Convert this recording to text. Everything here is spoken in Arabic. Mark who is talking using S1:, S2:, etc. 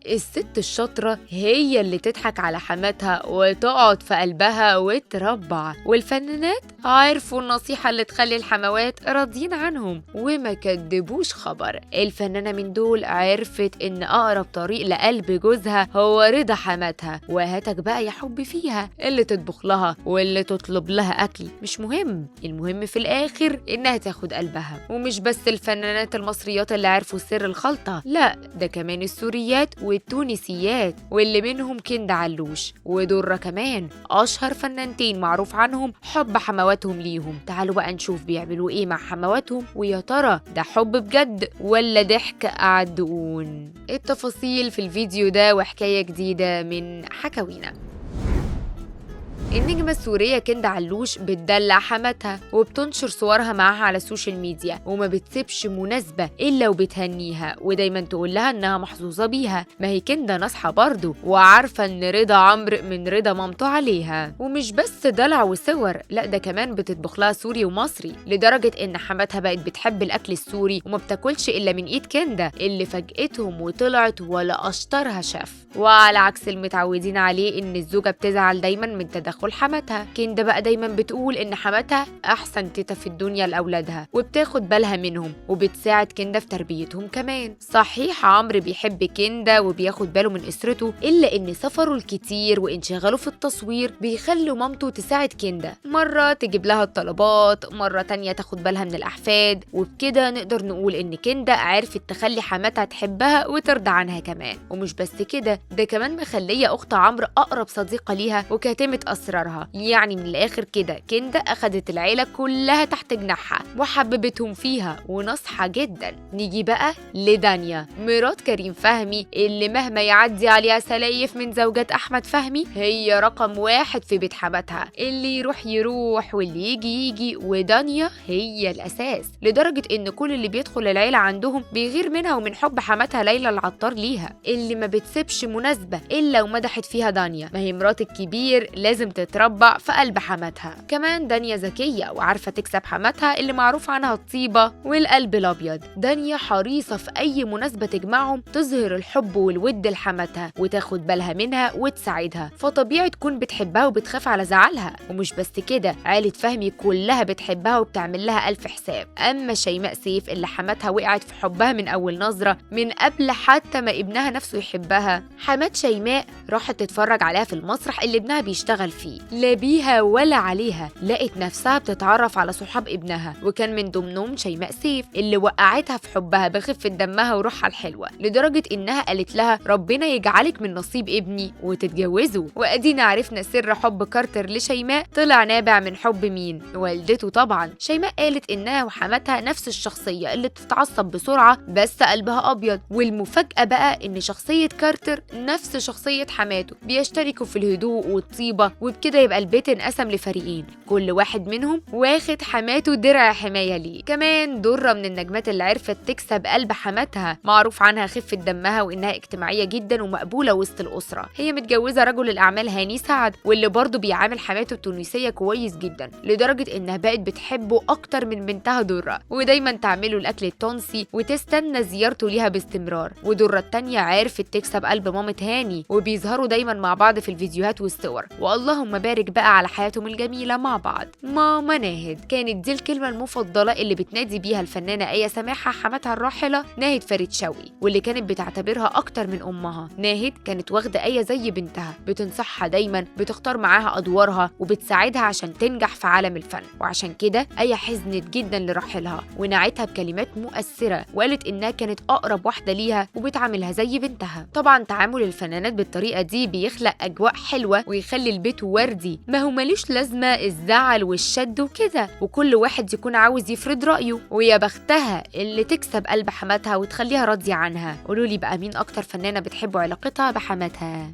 S1: الست الشاطرة هي اللي تضحك على حماتها وتقعد في قلبها وتربع، والفنانات عرفوا النصيحة اللي تخلي الحموات راضيين عنهم وما كدبوش خبر. الفنانة من دول عرفت إن أقرب طريق لقلب جوزها هو رضا حماتها، وهاتك بقى يا حب فيها اللي تطبخ لها واللي تطلب لها أكل مش مهم، المهم في الآخر إنها تاخد قلبها. ومش بس الفنانات المصريات اللي عرفوا سر الخلطة، لا ده كمان السوريات والتونسيات، واللي منهم كندا علوش ودرة كمان، أشهر فنانتين معروف عنهم حب حمواتهم ليهم. تعالوا بقى نشوف بيعملوا إيه مع حمواتهم، ويا ترى ده حب بجد ولا ضحك على الدقون؟ التفاصيل في الفيديو ده وحكاية جديدة من حكاوينا. النجمة السورية كندا علوش بتدلع حماتها وبتنشر صورها معاها على السوشيال ميديا، وما بتسيبش مناسبة إلا وبتهنيها ودايما تقول لها إنها محظوظة بيها. ما هي كندا ناصحة برضه وعارفة إن رضا عمرو من رضا مامته عليها. ومش بس دلع وصور، لا ده كمان بتطبخ لها سوري ومصري، لدرجة إن حماتها بقت بتحب الأكل السوري وما بتاكلش إلا من إيد كندا اللي فاجأتهم وطلعت ولا أشطرها شاف. وعلى عكس المتعودين عليه إن الزوجة بتزعل دايما من تدخل حماتها، كندا بقى دايما بتقول إن حماتها أحسن تيتا في الدنيا لأولادها وبتاخد بالها منهم وبتساعد كندا في تربيتهم كمان. صحيح عمرو بيحب كندا وبياخد باله من أسرته، إلا إن سفره الكتير وانشغاله في التصوير بيخلوا مامته تساعد كندا، مرة تجيب لها الطلبات، مرة تانية تاخد بالها من الأحفاد، وبكده نقدر نقول إن كندا عرفت تخلي حماتها تحبها وترضى عنها كمان. ومش بس كده، ده كمان مخلية أخت عمرو أقرب صديقة ليها وكاتمة أسرارها. يعني من الآخر كده كندا أخدت العيلة كلها تحت جناحها وحببتهم فيها ونصحة جدا. نيجي بقى لدانيا مرات كريم فهمي، اللي مهما يعدي عليها سلايف من زوجات أحمد فهمي هي رقم واحد في بيت حماتها، اللي يروح يروح واللي يجي يجي، ودانيا هي الأساس، لدرجة إن كل اللي بيدخل العيلة عندهم بيغير منها ومن حب حماتها ليلى العطار ليها، اللي ما بتسيبش مناسبة إلا ومدحت فيها دانيا. ما هي مرات الكبير لازم تتربع في قلب حماتها. كمان دانيا ذكية وعارفة تكسب حماتها اللي معروف عنها الطيبة والقلب الأبيض. دانيا حريصة في أي مناسبة تجمعهم تظهر الحب والود لحماتها وتاخد بالها منها وتساعدها، فطبيعي تكون بتحبها وبتخاف على زعلها. ومش بس كده، عيلة فهمي كلها بتحبها وبتعمل لها ألف حساب. أما شيماء سيف اللي حماتها وقعت في حبها من أول نظرة من قبل حتى ما ابنها نفسه يحبها، حمات شيماء راحت تتفرج عليها في المسرح اللي ابنها بيشتغل فيه، لا بيها ولا عليها، لقت نفسها بتتعرف على صحاب ابنها، وكان من ضمنهم شيماء سيف اللي وقعتها في حبها بخفة دمها وروحها الحلوة، لدرجة إنها قالت لها ربنا يجعلك من نصيب ابني وتتجوزوا. وأدينا عرفنا سر حب كارتر لشيماء طلع نابع من حب مين؟ والدته طبعا. شيماء قالت إنها وحماتها نفس الشخصية اللي بتتعصب بسرعة بس قلبها أبيض، والمفاجأة بقى إن شخصية كارتر نفس شخصية حماته، بيشتركوا في الهدوء والطيبة، وبكده يبقى البيت انقسم لفريقين كل واحد منهم واخد حماته درع حماية ليه. كمان درة من النجمات اللي عرفت تكسب قلب حماتها، معروف عنها خفة دمها وإنها اجتماعية جدا ومقبولة وسط الأسرة. هي متجوزة رجل الأعمال هاني سعد، واللي برضه بيعامل حماته التونسية كويس جدا، لدرجة إنها بقت بتحبه أكتر من بنتها درة، ودايما تعمله الأكل التونسي وتستنى زيارته ليها باستمرار. ودرة التانية عرفت تكسب قلب مامة هاني، وبيظهروا دايما مع بعض في الفيديوهات والصور، واللهم بارك بقى على حياتهم الجميلة مع بعض. ماما ناهد كانت دي الكلمة المفضلة اللي بتنادي بيها الفنانة آية سماحة حماتها الراحلة ناهد فريد شوقي، واللي كانت بتعتبرها أكتر من أمها. ناهد كانت واخدة آية زي بنتها، بتنصحها دايما، بتختار معاها أدوارها وبتساعدها عشان تنجح في عالم الفن. وعشان كده آية حزنت جدا لرحيلها ونعتها بكلمات مؤثرة، وقالت إنها كانت أقرب واحدة ليها وبتعاملها زي بنتها. طبعا تعامل الفنانات بالطريقة دي بيخلق أجواء حلوة ويخلي البيت وردي، ما هو ملوش لازمة الزعل والشد وكده، وكل واحد يكون عاوز يفرض رأيه. ويا بختها اللي تكسب قلب حماتها وتخليها راضية عنها. قولولي بقى مين أكتر فنانة بتحبوا علاقتها بحماتها؟